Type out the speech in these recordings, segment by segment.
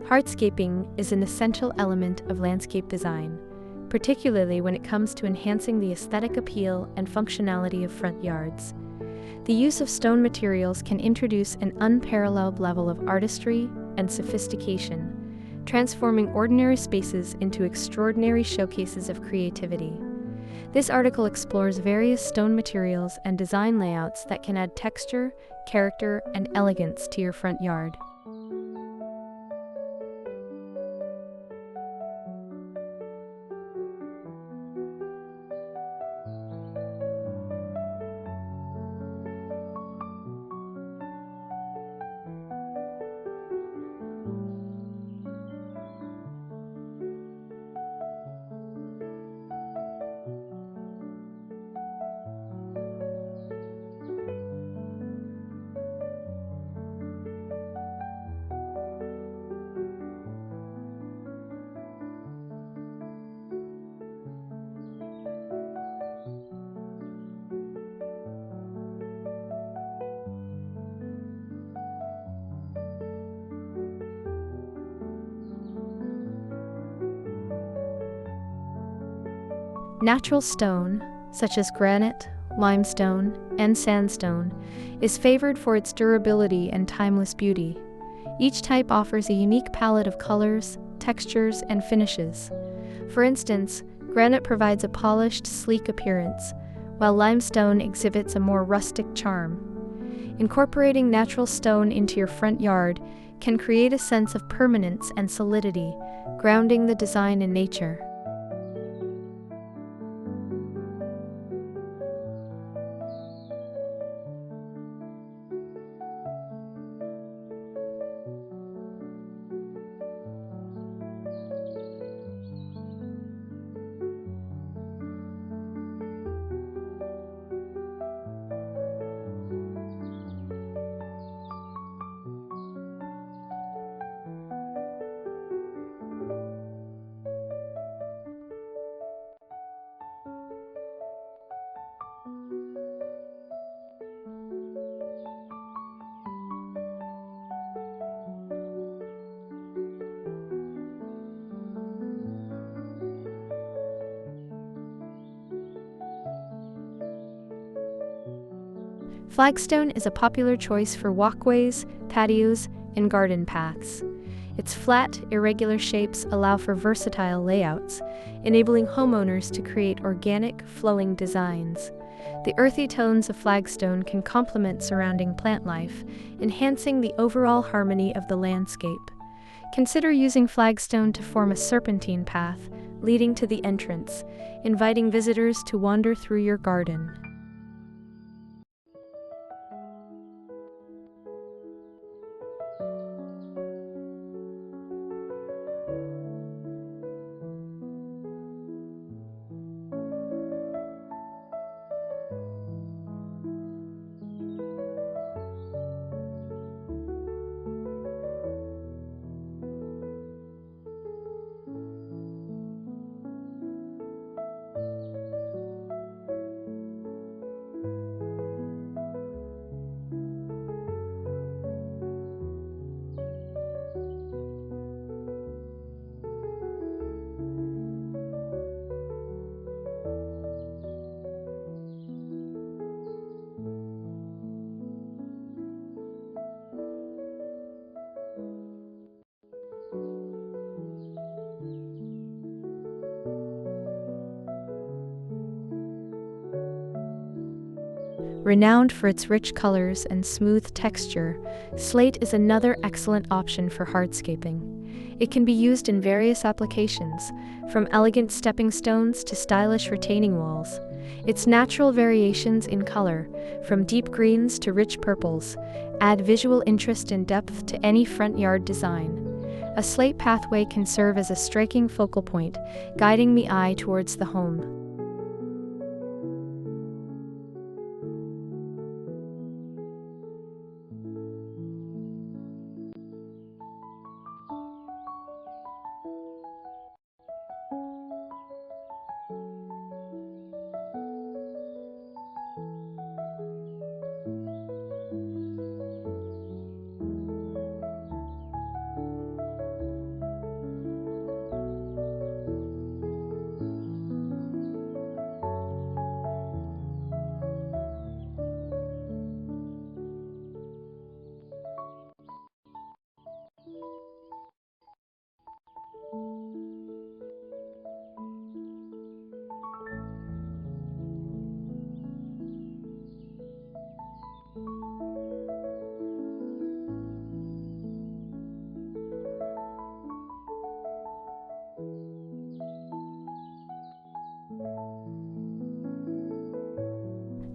Hardscaping is an essential element of landscape design, particularly when it comes to enhancing the aesthetic appeal and functionality of front yards. The use of stone materials can introduce an unparalleled level of artistry and sophistication, transforming ordinary spaces into extraordinary showcases of creativity. This article explores various stone materials and design layouts that can add texture, character, and elegance to your front yard. Natural stone, such as granite, limestone, and sandstone, is favored for its durability and timeless beauty. Each type offers a unique palette of colors, textures, and finishes. For instance, granite provides a polished, sleek appearance, while limestone exhibits a more rustic charm. Incorporating natural stone into your front yard can create a sense of permanence and solidity, grounding the design in nature. Flagstone is a popular choice for walkways, patios, and garden paths. Its flat, irregular shapes allow for versatile layouts, enabling homeowners to create organic, flowing designs. The earthy tones of flagstone can complement surrounding plant life, enhancing the overall harmony of the landscape. Consider using flagstone to form a serpentine path leading to the entrance, inviting visitors to wander through your garden. Renowned for its rich colors and smooth texture, slate is another excellent option for hardscaping. It can be used in various applications, from elegant stepping stones to stylish retaining walls. Its natural variations in color, from deep greens to rich purples, add visual interest and depth to any front yard design. A slate pathway can serve as a striking focal point, guiding the eye towards the home.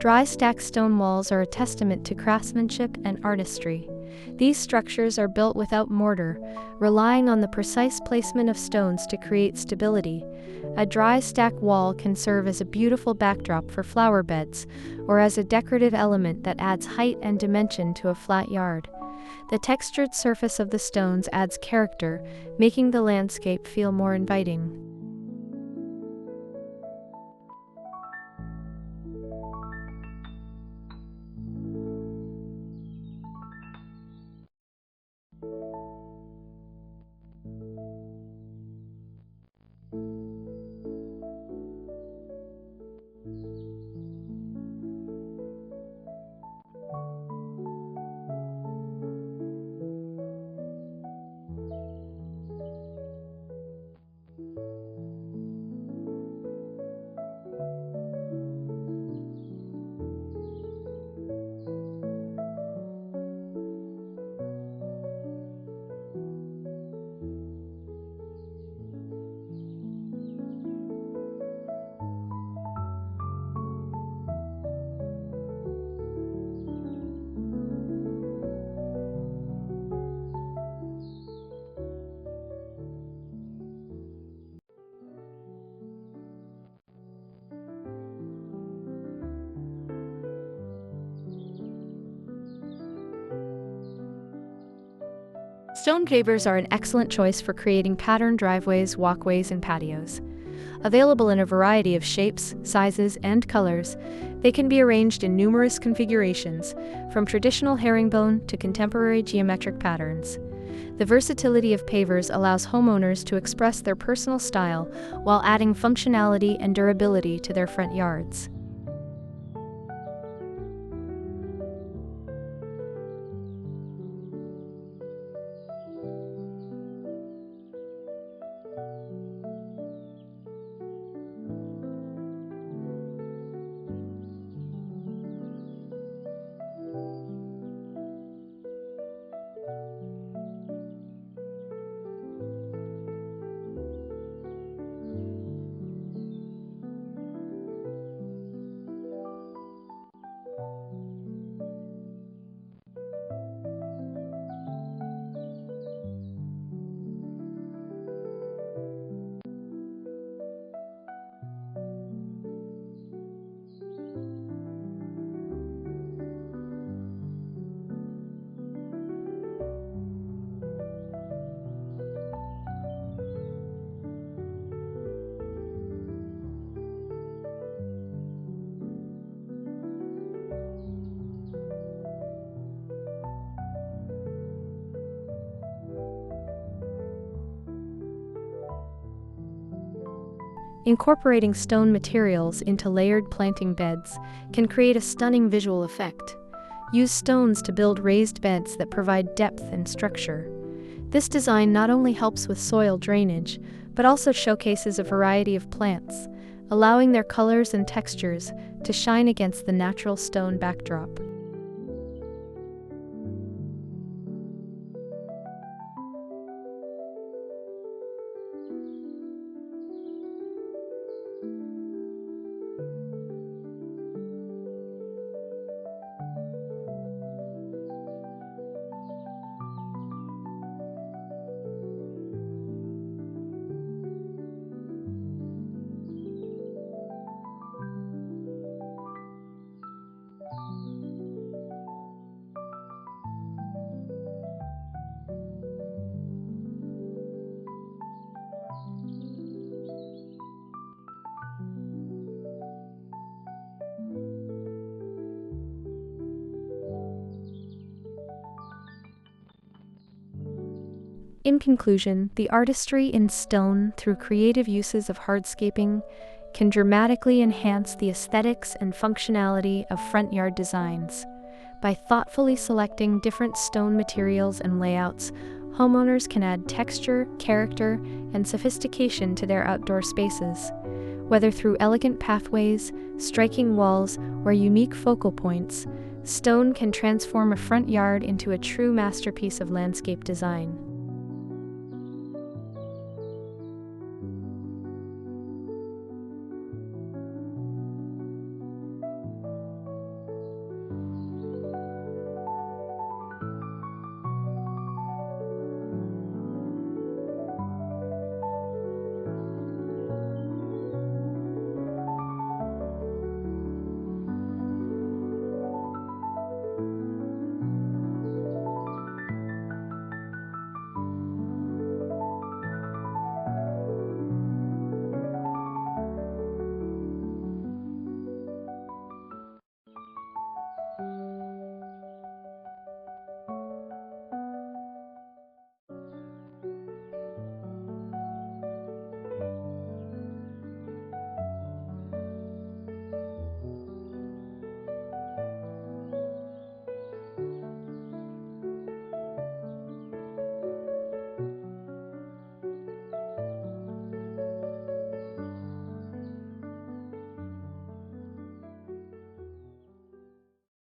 Dry stack stone walls are a testament to craftsmanship and artistry. These structures are built without mortar, relying on the precise placement of stones to create stability. A dry stack wall can serve as a beautiful backdrop for flower beds, or as a decorative element that adds height and dimension to a flat yard. The textured surface of the stones adds character, making the landscape feel more inviting. Stone pavers are an excellent choice for creating patterned driveways, walkways, and patios. Available in a variety of shapes, sizes, and colors, they can be arranged in numerous configurations, from traditional herringbone to contemporary geometric patterns. The versatility of pavers allows homeowners to express their personal style while adding functionality and durability to their front yards. Incorporating stone materials into layered planting beds can create a stunning visual effect. Use stones to build raised beds that provide depth and structure. This design not only helps with soil drainage, but also showcases a variety of plants, allowing their colors and textures to shine against the natural stone backdrop. In conclusion, the artistry in stone through creative uses of hardscaping can dramatically enhance the aesthetics and functionality of front yard designs. By thoughtfully selecting different stone materials and layouts, homeowners can add texture, character, and sophistication to their outdoor spaces. Whether through elegant pathways, striking walls, or unique focal points, stone can transform a front yard into a true masterpiece of landscape design.